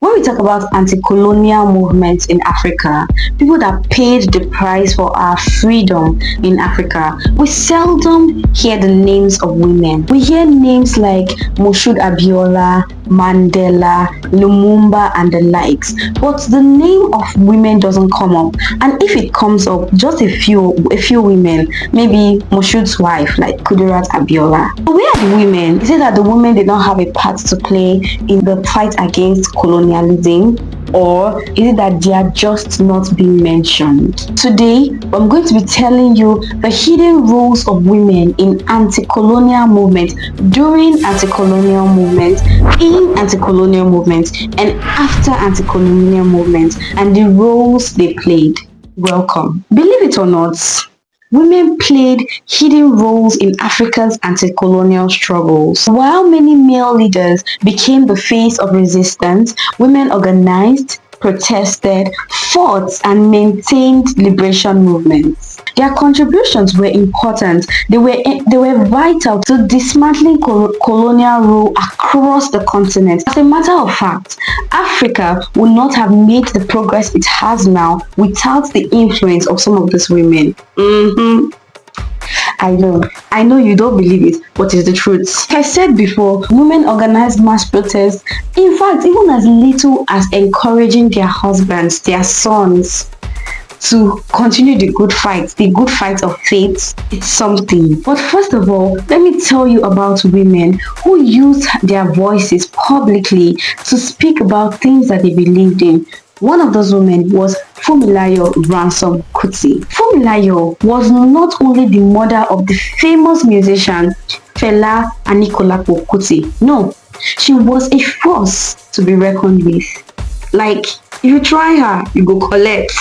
When we talk about anti-colonial movements in Africa, people that paid the price for our freedom in Africa, we seldom hear the names of women. We hear names like Moshood Abiola, Mandela, Lumumba, and the likes, but the name of women doesn't come up. And if it comes up, just a few women, maybe Moshood's wife, like Kudirat Abiola. So where are the women? Is it that the women did not have a part to play in the fight against colonialism, or is it that they are just not being mentioned? Today, I'm going to be telling you the hidden roles of women in anti-colonial movements, during anti-colonial movements, in anti-colonial movements, and after anti-colonial movements, and the roles they played. Welcome. Believe it or not, women played hidden roles in Africa's anti-colonial struggles. While many male leaders became the face of resistance, women organized, protested, fought, and maintained liberation movements. Their contributions were important. They were vital to dismantling colonial rule across the continent. As a matter of fact, Africa would not have made the progress it has now without the influence of some of these women. I know you don't believe it, but it's the truth. Like I said before, women organized mass protests, in fact, even as little as encouraging their husbands, their sons, to continue the good fight of faith. It's something. But first of all, let me tell you about women who used their voices publicly to speak about things that they believed in. One of those women was Fumilayo Ransom Kuti. Fumilayo was not only the mother of the famous musician Fela Anikulapo Kuti. No, she was a force to be reckoned with. Like, if you try her, you go collect.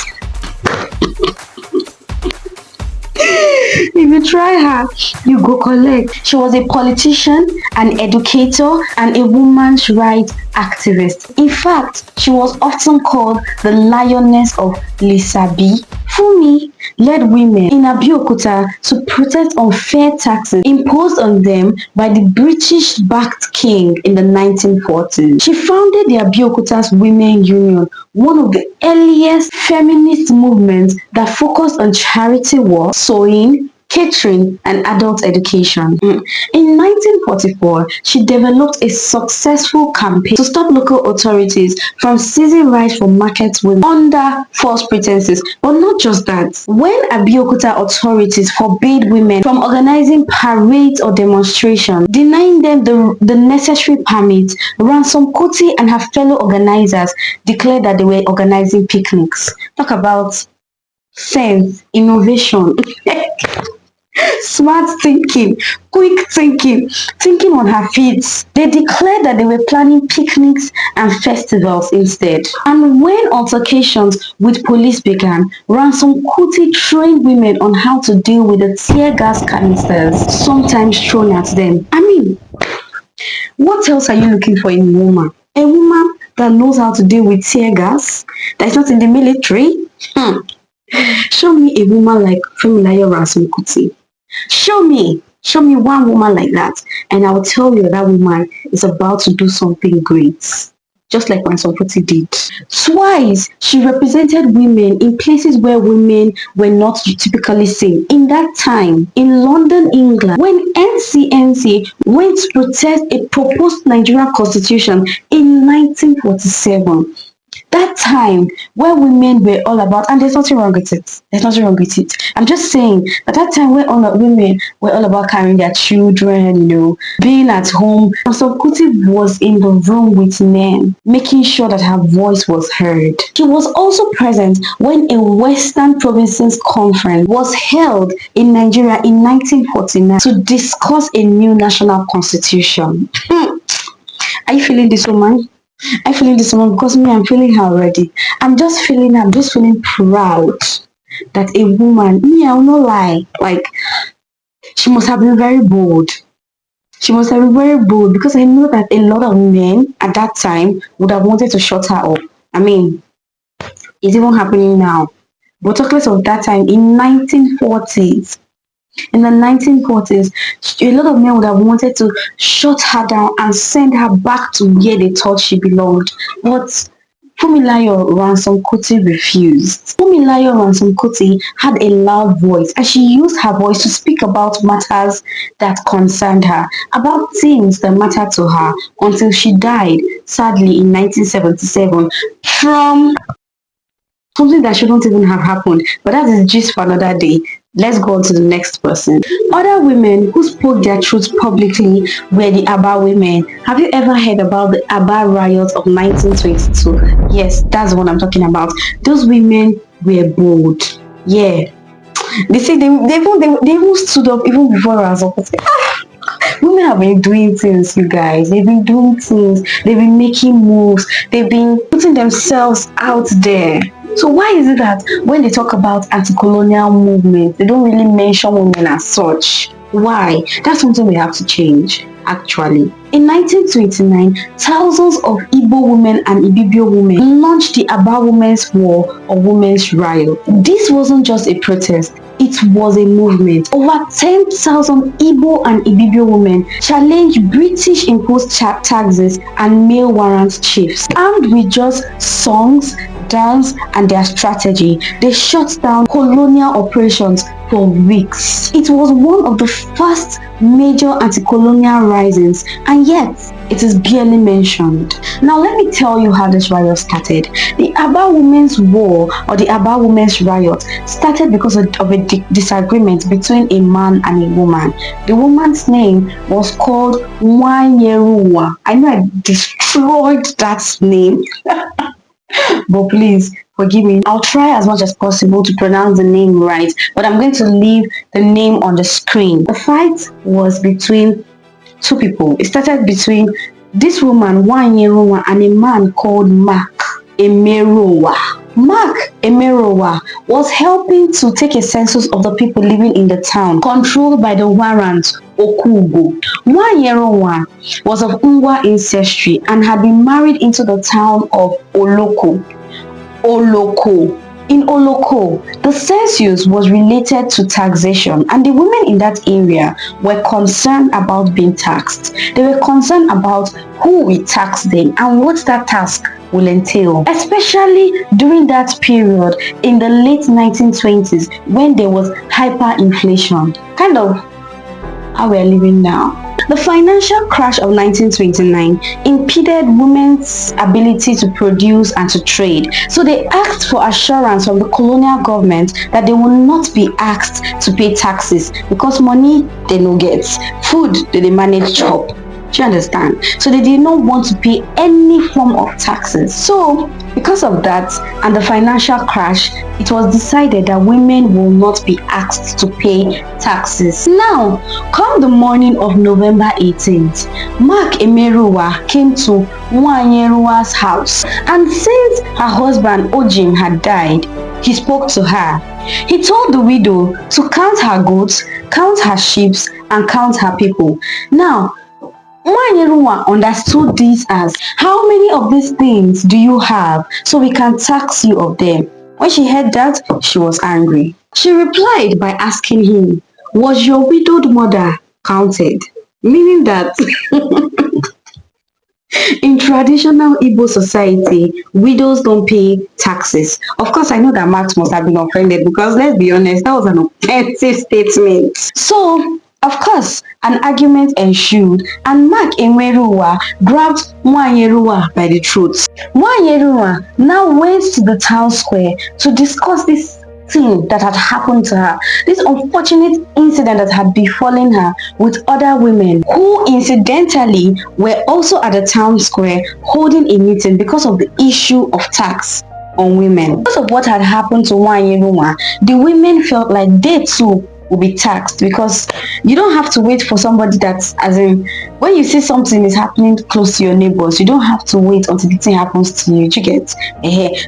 If you try her, you go collect. She was a politician, an educator, and a woman's rights activist. In fact, she was often called the Lioness of Lisabi. Fumi led women in Abeokuta to protest unfair taxes imposed on them by the British-backed king in the 1940s. She founded the Abeokuta's Women Union, one of the earliest feminist movements that focused on charity work, sewing, catering, and adult education. In 1944, she developed a successful campaign to stop local authorities from seizing rights for market women under false pretenses. But not just that. When Abeokuta authorities forbade women from organizing parades or demonstrations, denying them the necessary permits, Ransom Kuti and her fellow organizers declared that they were organizing picnics. Talk about sense, innovation. Smart thinking, quick thinking, thinking on her feet. They declared that they were planning picnics and festivals instead. And when altercations with police began, Ransom Kuti trained women on how to deal with the tear gas canisters, sometimes thrown at them. I mean, what else are you looking for in a woman? A woman that knows how to deal with tear gas, that is not in the military? Show me a woman like Femilayo Ransom Kuti. Show me one woman like that, and I will tell you that woman is about to do something great. Just like Ransom Kuti did. Twice, she represented women in places where women were not typically seen. In that time, in London, England, when NCNC went to protest a proposed Nigerian constitution in 1947, that time where women were all about, and there's nothing wrong with it. There's nothing wrong with it. I'm just saying that time where all the women were all about carrying their children, being at home. So Kuti was in the room with men, making sure that her voice was heard. She was also present when a Western Provinces conference was held in Nigeria in 1949 to discuss a new national constitution. Are you feeling this, woman? I'm feeling this one because I'm feeling her already. I'm just feeling proud that a woman, I will not lie, like, she must have been very bold. She must have been very bold because I know that a lot of men at that time would have wanted to shut her up. I mean, it's even happening now. But talk less of that time in 1940s. In the 1940s, a lot of men would have wanted to shut her down and send her back to where they thought she belonged. But Fumilayo Ransom Kuti refused. Fumilayo Ransom Kuti had a loud voice and she used her voice to speak about matters that concerned her, about things that mattered to her until she died, sadly, in 1977 from something that shouldn't even have happened. But that is just for another day. Let's go on to the next person. Other women who spoke their truth publicly were the Aba women. Have you ever heard about the Aba riots of 1922? Yes, that's what I'm talking about. Those women were bold. Yeah. They say they even stood up even before us. Women have been doing things, you guys. They've been doing things. They've been making moves. They've been putting themselves out there. So why is it that when they talk about anti-colonial movement, they don't really mention women as such? Why? That's something we have to change, actually. In 1929, thousands of Igbo women and Ibibio women launched the Aba Women's War or Women's Riot. This wasn't just a protest, it was a movement. Over 10,000 Igbo and Ibibio women challenged British imposed taxes and mail warrant chiefs. Armed with just songs, dance, and their strategy, they shut down colonial operations for weeks. It was one of the first major anti-colonial risings, and yet it is barely mentioned. Now let me tell you how this riot started. The Aba Women's War or the Aba Women's Riot started because of a disagreement between a man and a woman. The woman's name was called Nwanyeruwa. I know I destroyed that name. But please forgive me. I'll try as much as possible to pronounce the name right, but I'm going to leave the name on the screen. The fight was between two people. It started between this woman, Wanyeruwa, and a man called Mark Emerowa. Mark Emerowa was helping to take a census of the people living in the town, controlled by the warrant Okugo. Wanyeruwa was of Ngwa ancestry and had been married into the town of Oloko. In Oloko, the census was related to taxation, and the women in that area were concerned about being taxed. They were concerned about who will tax them and what that task will entail, especially during that period in the late 1920s when there was hyperinflation, kind of how we are living now. The financial crash of 1929 impeded women's ability to produce and to trade, so they asked for assurance from the colonial government that they will not be asked to pay taxes because money they no get, food they manage chop. Do you understand? So they did not want to pay any form of taxes. So because of that and the financial crash, it was decided that women will not be asked to pay taxes. Now, come the morning of November 18th, Mark Emeruwa came to Wanyeruwa's house, and since her husband Ojim had died, he spoke to her. He told the widow to count her goats, count her sheep, and count her people. Now, Wanyeruwa understood this as, how many of these things do you have so we can tax you of them? When she heard that, she was angry. She replied by asking him, was your widowed mother counted? Meaning that in traditional Igbo society, widows don't pay taxes. Of course, I know that Max must have been offended because let's be honest, that was an offensive statement. So, of course, an argument ensued and Mark Emeruwa grabbed Wanyeruwa by the throat. Wanyeruwa now went to the town square to discuss this thing that had happened to her, this unfortunate incident that had befallen her with other women who incidentally were also at the town square holding a meeting because of the issue of tax on women. Because of what had happened to Wanyeruwa, the women felt like they too will be taxed, because you don't have to wait for somebody that's, as in, when you see something is happening close to your neighbors, you don't have to wait until the thing happens to you. You get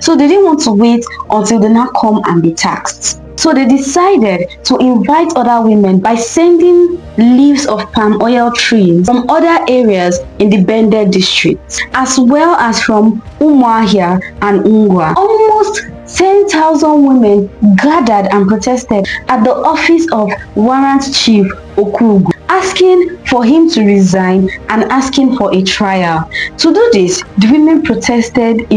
so they didn't want to wait until they now come and be taxed. So they decided to invite other women by sending leaves of palm oil trees from other areas in the Bende district, as well as from Umuahia and Ungwa. Almost 10,000 women gathered and protested at the office of Warrant Chief Okugu, asking for him to resign and asking for a trial. To do this, the women protested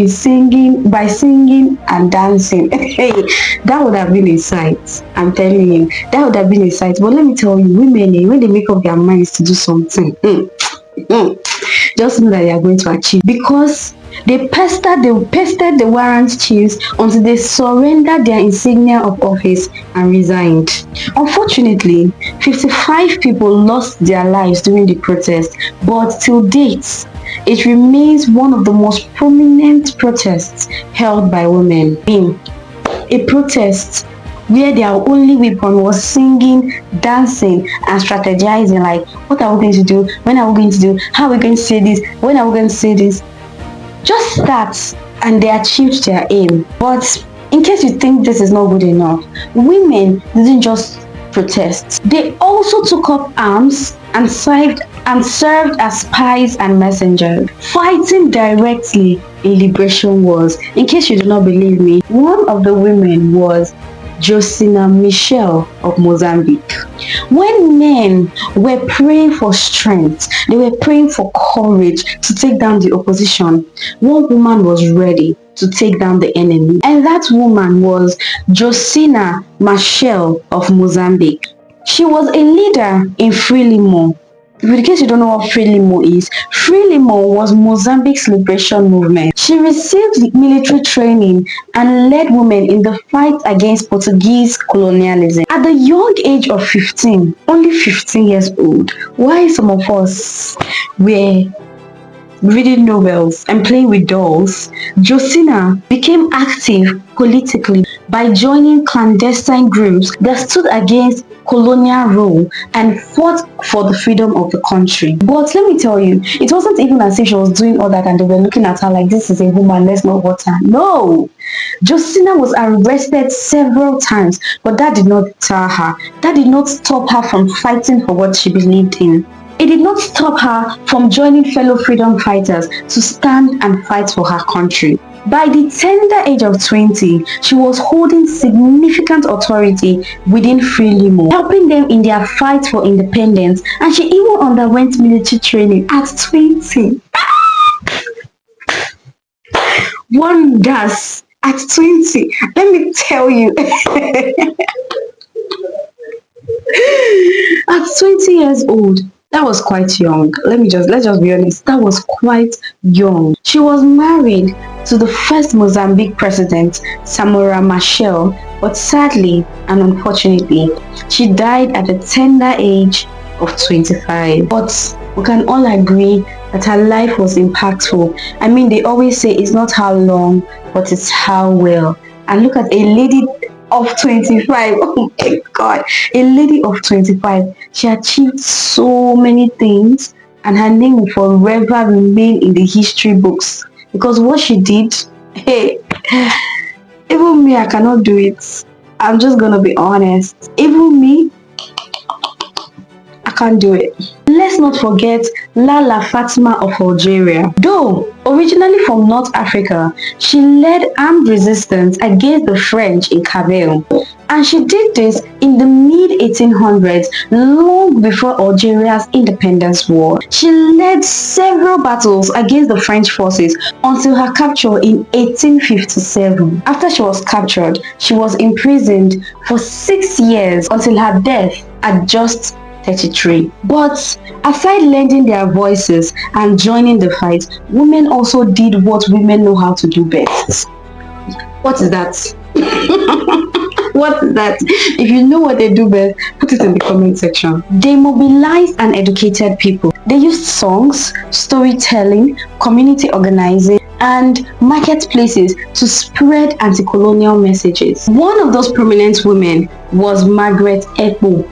by singing and dancing. Hey, that would have been a sight. I'm telling you, that would have been a sight. But let me tell you, women, when they make up their minds to do something, just know that they are going to achieve, because they pestered the warrant chiefs until they surrendered their insignia of office and resigned. Unfortunately, 55 people lost their lives during the protest, but till date, it remains one of the most prominent protests held by women. A protest where their only weapon was singing, dancing, and strategizing, like, what are we going to do? When are we going to do? How are we going to say this? When are we going to say this? Just that, and they achieved their aim. But in case you think this is not good enough, women didn't just protest. They also took up arms and served as spies and messengers, fighting directly in liberation wars. In case you do not believe me, one of the women was Josina Michel of Mozambique. When men were praying for strength, they were praying for courage to take down the opposition, one woman was ready to take down the enemy. And that woman was Josina Michel of Mozambique. She was a leader in Frelimo. In case you don't know what Frelimo is, Frelimo was Mozambique's liberation movement. She received military training and led women in the fight against Portuguese colonialism. At the young age of 15, only 15 years old, while some of us were reading novels and playing with dolls, Josina became active politically by joining clandestine groups that stood against colonial rule and fought for the freedom of the country. But let me tell you, it wasn't even as if she was doing all that and they were looking at her like, this is a woman, let's not vote her. No! Josina was arrested several times, but that did not deter her. That did not stop her from fighting for what she believed in. It did not stop her from joining fellow freedom fighters to stand and fight for her country. By the tender age of 20, she was holding significant authority within Frelimo, helping them in their fight for independence, and she even underwent military training at 20. Wonders at 20. Let me tell you. At 20 years old, that was quite young. Let's just be honest. That was quite young. She was married to the first Mozambique president, Samora Machel, but sadly and unfortunately, she died at the tender age of 25. But we can all agree that her life was impactful. I mean, they always say it's not how long, but it's how well. And look at a lady of 25. Oh my god, a lady of 25. She achieved so many things, and her name will forever remain in the history books, because what she did, hey, even me, I cannot do it. I'm just gonna be honest. Even me, I can't do it. Let's not forget Lala Fatima of Algeria. Though originally from North Africa, she led armed resistance against the French in Cabelle. And she did this in the mid-1800s, long before Algeria's independence war. She led several battles against the French forces until her capture in 1857. After she was captured, she was imprisoned for 6 years until her death at just 33. But aside lending their voices and joining the fight, women also did what women know how to do best. What is that? What is that? If you know what they do best, put it in the comment section. They mobilized and educated people. They used songs, storytelling, community organizing, and marketplaces to spread anti-colonial messages. One of those prominent women was Margaret Ekpo.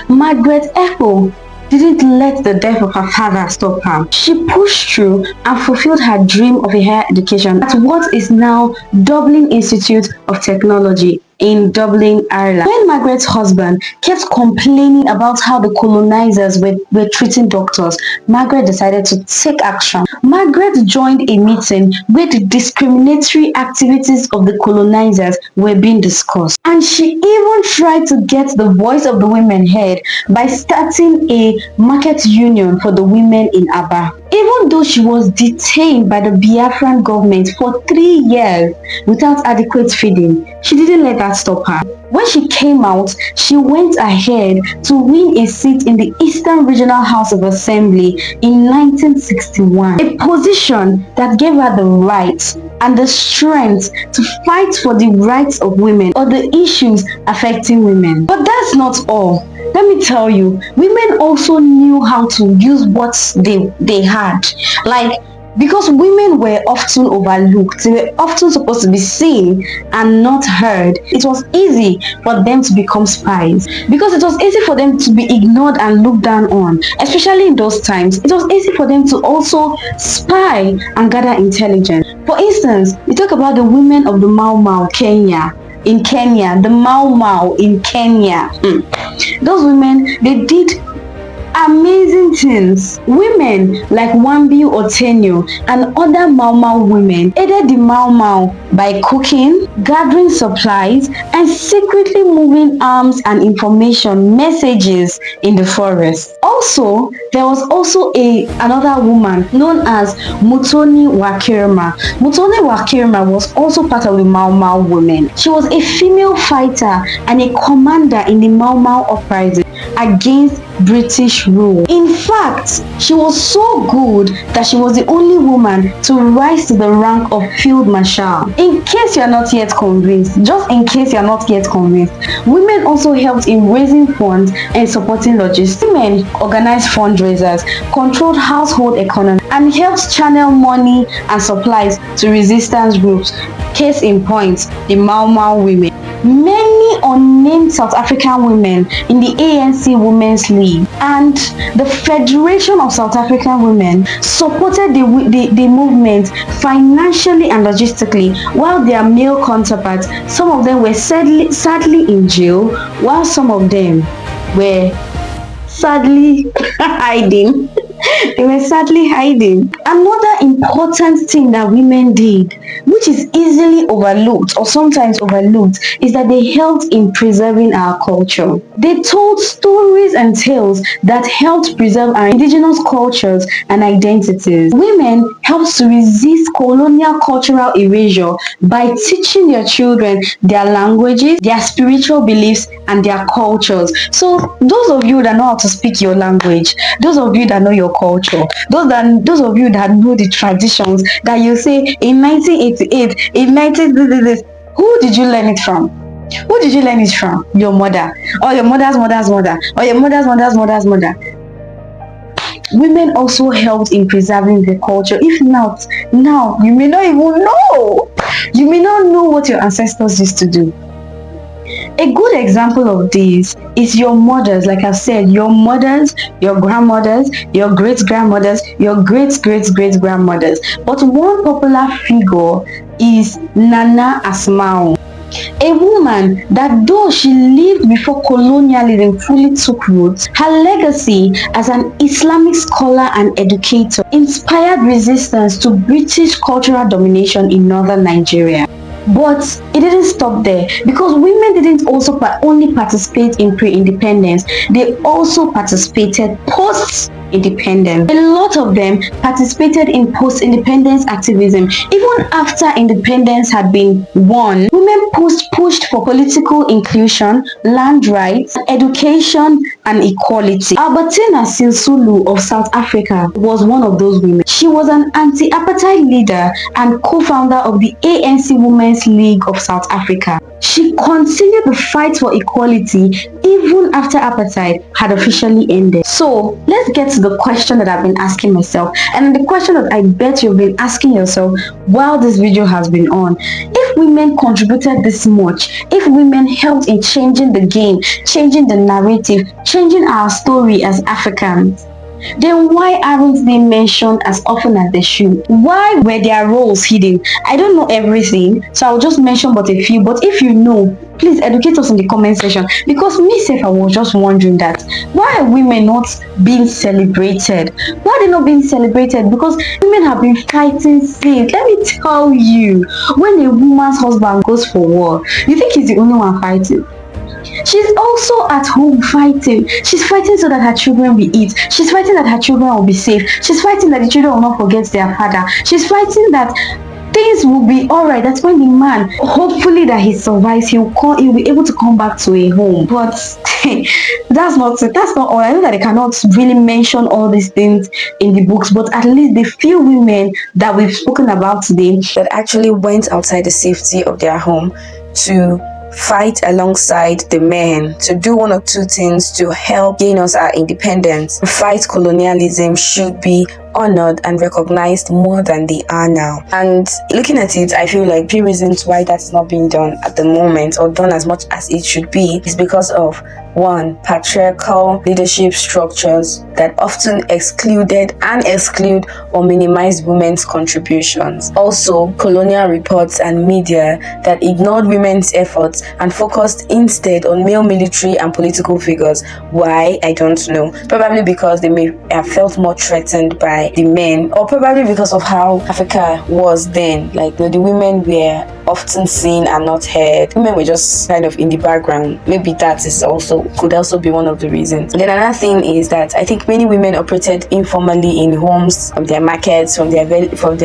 Margaret Ekpo didn't let the death of her father stop her. She pushed through and fulfilled her dream of a higher education at what is now Dublin Institute of Technology in Dublin, Ireland. When Margaret's husband kept complaining about how the colonizers were treating doctors, Margaret decided to take action. Margaret joined a meeting where the discriminatory activities of the colonizers were being discussed. And she even tried to get the voice of the women heard by starting a market union for the women in Aba. Even though she was detained by the Biafran government for 3 years without adequate feeding, she didn't let that stop her. When she came out, she went ahead to win a seat in the Eastern Regional House of Assembly in 1961, a position that gave her the right and the strength to fight for the rights of women or the issues affecting women. But that's not all. Let me tell you, women also knew how to use what they had. Like, because women were often overlooked, they were often supposed to be seen and not heard, it was easy for them to become spies. Because it was easy for them to be ignored and looked down on, especially in those times, it was easy for them to also spy and gather intelligence. For instance, we talk about the women of the Mau Mau, in Kenya, the Mau Mau in Kenya. Those women, they did amazing things. Women like Wambi Otenyo and other Mau Mau women aided the Mau Mau by cooking, gathering supplies, and secretly moving arms and information messages in the forest. Also, there was also another woman known as Mutoni Wakirma. Mutoni Wakirma was also part of the Mau Mau women. She was a female fighter and a commander in the Mau Mau uprising against British rule. In fact, she was so good that she was the only woman to rise to the rank of Field Marshal. In case you are not yet convinced, just in case you are not yet convinced, women also helped in raising funds and supporting logistics. Women organized fundraisers, controlled household economy, and helped channel money and supplies to resistance groups. Case in point, the Mau Mau women. Many unnamed South African women in the ANC Women's League and the Federation of South African Women supported the movement financially and logistically, while their male counterparts, some of them were sadly in jail, while some of them were sadly hiding. They were sadly hiding. Another important thing that women did, which is easily overlooked or sometimes overlooked, is that they helped in preserving our culture. They told stories and tales that helped preserve our indigenous cultures and identities. Women helped to resist colonial cultural erasure by teaching their children their languages, their spiritual beliefs, and their cultures. So those of you that know how to speak your language, those of you that know your culture, those of you that know the traditions, that you say in 1988, in 19 who did you learn it from? Who did you learn it from? Your mother, or your mother's mother's mother, or your mother's mother's mother's mother. Women also helped in preserving the culture. If not, now you may not even know. You may not know what your ancestors used to do. A good example of this is your mothers. Like I've said, your mothers, your grandmothers, your great-grandmothers, your great-great-great-grandmothers. But one popular figure is Nana Asmau, a woman that though she lived before colonialism fully took root, her legacy as an Islamic scholar and educator inspired resistance to British cultural domination in northern Nigeria. But it didn't stop there, because women didn't also only participate in pre-independence, they also participated post-independence. A lot of them participated in post-independence activism. Even after independence had been won, women pushed for political inclusion, land rights, education, and equality. Albertina Sisulu of South Africa was one of those women. She was an anti-apartheid leader and co-founder of the ANC Women's League of South Africa. She continued the fight for equality even after apartheid had officially ended. So let's get to the question that I've been asking myself, and the question that I bet you've been asking yourself while this video has been on. If women contributed this much, if women helped in changing the game, changing the narrative, changing our story as Africans, Then why aren't they mentioned as often as they should? Why were their roles hidden? I don't know everything, so I'll just mention but a few. But if you know, please educate us in the comment section. Because me self, I was just wondering that why are women not being celebrated? Why are they not being celebrated? Because women have been fighting since. Let me tell you, when a woman's husband goes for war, you think he's the only one fighting? She's also at home fighting. She's fighting so that her children will eat. She's fighting that her children will be safe. She's fighting that the children will not forget their father. She's fighting that things will be alright. That's when the man, hopefully that he survives, he'll be able to come back to a home. But that's not it. That's not all. I know that they cannot really mention all these things in the books, but at least the few women that we've spoken about today that actually went outside the safety of their home to fight alongside the men, to do one or two things to help gain us our independence, fight colonialism, should be honored and recognized more than they are now. And looking at it, I feel like the reasons why that's not being done at the moment, or done as much as it should be, is because of one, patriarchal leadership structures that often excluded and exclude or minimize women's contributions. Also, colonial reports and media that ignored women's efforts and focused instead on male military and political figures. Why? I don't know. Probably because they may have felt more threatened by the men, or probably because of how Africa was then. Like the women were often seen and not heard. Women were just kind of in the background. Maybe that could also be one of the reasons. And then another thing is that I think many women operated informally in homes, from their markets, from their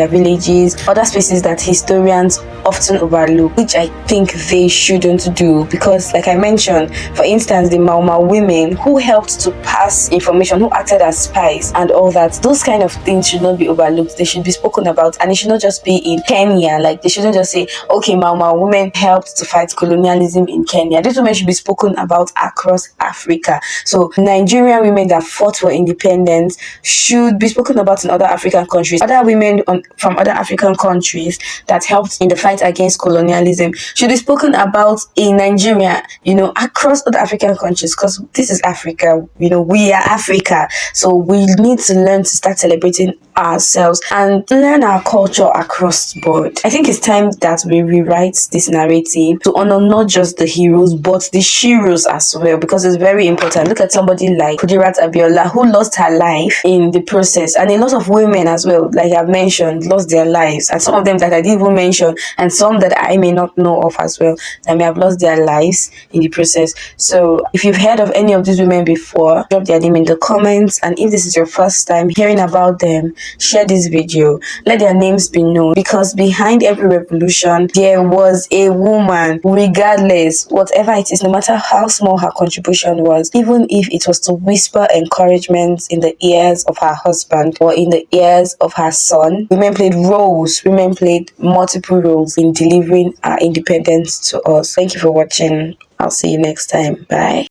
villages, other spaces that historians often overlook, which I think they shouldn't do, because like I mentioned, for instance, the Mau women who helped to pass information, who acted as spies and all that, those kind of things should not be overlooked. They should be spoken about, and it should not just be in Kenya. Like they shouldn't just say, okay, Mau women helped to fight colonialism in Kenya. These women should be spoken about across Africa. So Nigerian women that fought for independence should be spoken about in other African countries. Other women from other African countries that helped in the fight against colonialism should be spoken about in Nigeria, across other African countries, because this is Africa. We are Africa. So we need to learn to start celebrating ourselves and learn our culture across the board. I think it's time that we rewrite this narrative to honor not just the heroes but the Sheroes as well, because it's very important. Look at somebody like Kudirat Abiola, who lost her life in the process, and a lot of women as well, like I've mentioned, lost their lives, and some of them that I didn't even mention, and some that I may not know of as well, that may have lost their lives in the process. So if you've heard of any of these women before, drop their name in the comments, and if this is your first time hearing about them, share this video, let their names be known, because behind every revolution there was a woman. Regardless, whatever it is, no matter how small her contribution was, even if it was to whisper encouragement in the ears of her husband or in the ears of her son, women played multiple roles in delivering our independence to us. Thank you for watching. I'll see you next time. Bye.